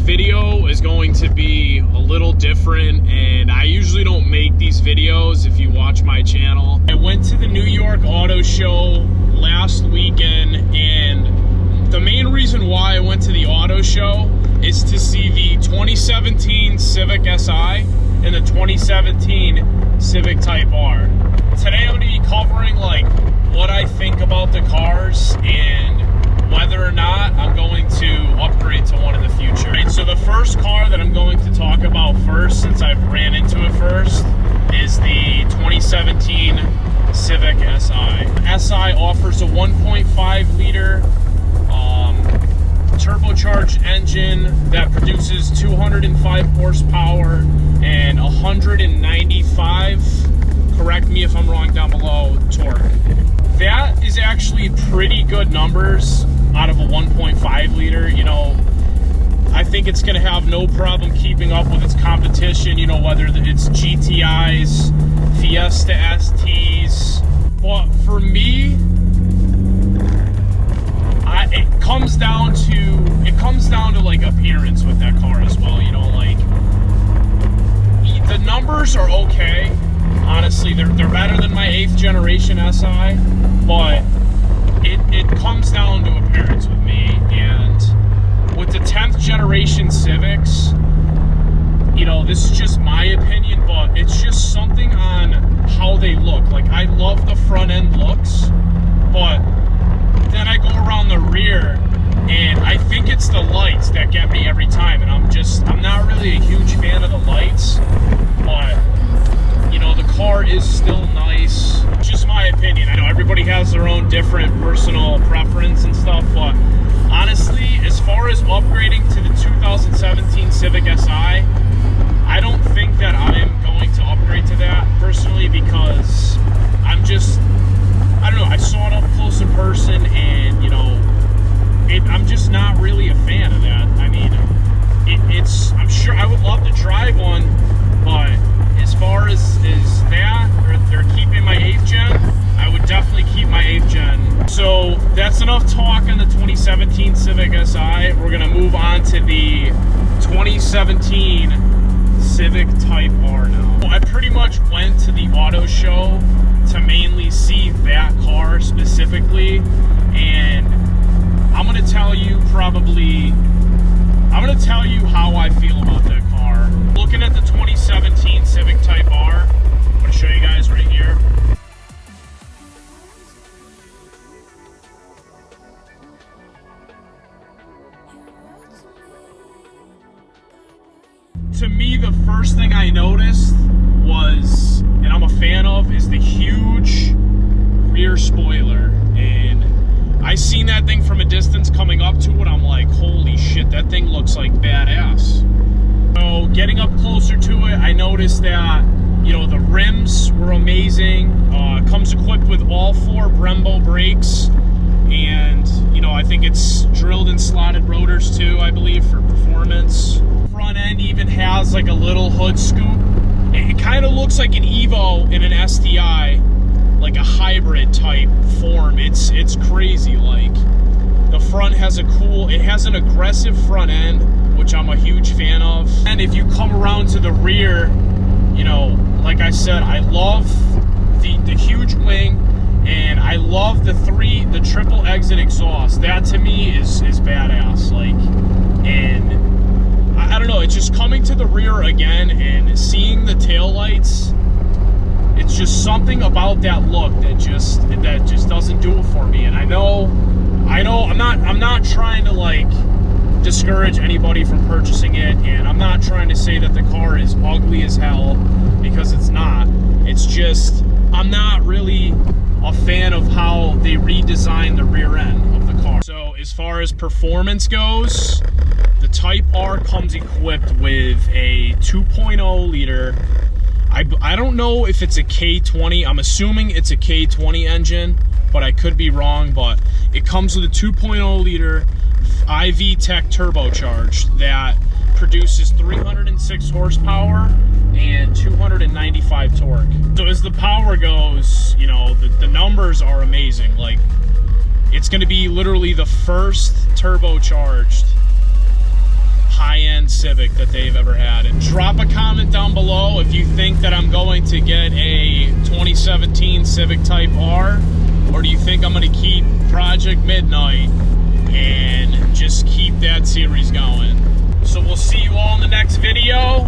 video is going to be a little different, and I usually don't make these videos if you watch my channel. I went to the New York Auto Show last weekend, and the main reason why I went to the auto show is to see the 2017 Civic Si and the 2017 Civic Type R. Today I'm going to be covering like what I think about the cars and whether or not I'm going to upgrade to one in the future. Right, so the first car that I'm going to talk about first, since I've ran into it first, is the 2017 Civic Si. Si offers a 1.5 liter turbocharged engine that produces 205 horsepower and 195, correct me if I'm wrong down below, torque. That is actually pretty good numbers out of a 1.5 liter. You know, I think it's going to have no problem keeping up with its competition, you know, whether it's GTIs, Fiesta STs. But for me, it comes down to like appearance with that car as well. You know, like the numbers are okay. Honestly, they're better than my 8th generation SI, but it comes down to appearance with me. And with the 10th generation Civics, you know, this is just my opinion, but it's just something on how they look. Like, I love the front end looks, but then I go around the rear and I think it's the lights that get me every time. And I'm not really a huge fan of the lights, but you know, the car is still nice. It's just my opinion. I know everybody has their own different personal preference and stuff, but honestly, as far as upgrading to the 2017 Civic Si, I don't think that I'm going to upgrade to that personally, because I don't know, I saw it up close in person, and you know, I'm just not really a fan of that. I mean, I'm sure I would love to drive one, but as far as that, or they're keeping my 8th gen, I would definitely keep my 8th gen. So that's enough talk on the 2017 Civic Si. We're gonna move on to the 2017 Civic Type R now. I pretty much went to the auto show to mainly see that car specifically, and I'm gonna tell you how I feel about that car. Looking at the 2017 Civic Type R, I'm gonna show you guys right here. To me, the first thing I noticed was, and I'm a fan of, is the huge rear spoiler. And I seen that thing from a distance coming up to it. I'm like, holy shit, that thing looks like badass. So getting up closer to it, I noticed that, you know, the rims were amazing. Comes equipped with all 4 Brembo brakes, and you know, I think it's drilled and slotted rotors too, I believe, for performance. Front end even has like a little hood scoop. It kind of looks like an Evo in an STI, like a hybrid type form. It's crazy. Like, the front has it has an aggressive front end, which I'm a huge fan of. And if you come around to the rear, you know, like I said, I love the huge wing, and I love the triple exit exhaust. That to me is badass. Like, and I don't know, it's just coming to the rear again and seeing the taillights. It's just something about that look that just doesn't do it for me. And I know I'm not trying to like discourage anybody from purchasing it, and I'm not trying to say that the car is ugly as hell, because it's not. It's just, I'm not really a fan of how they redesigned the rear end of the car. So as far as performance goes, the Type R comes equipped with a 2.0 liter. I don't know if it's a K20. I'm assuming it's a K20 engine, but I could be wrong. But it comes with a 2.0 liter IV Tech turbocharged that produces 306 horsepower and 295 torque. So as the power goes, you know, the numbers are amazing. Like, it's going to be literally the first turbocharged high-end Civic that they've ever had. And drop a comment down below if you think that I'm going to get a 2017 Civic Type R, or do you think I'm going to keep Project Midnight and just keep that series going. So we'll see you all in the next video.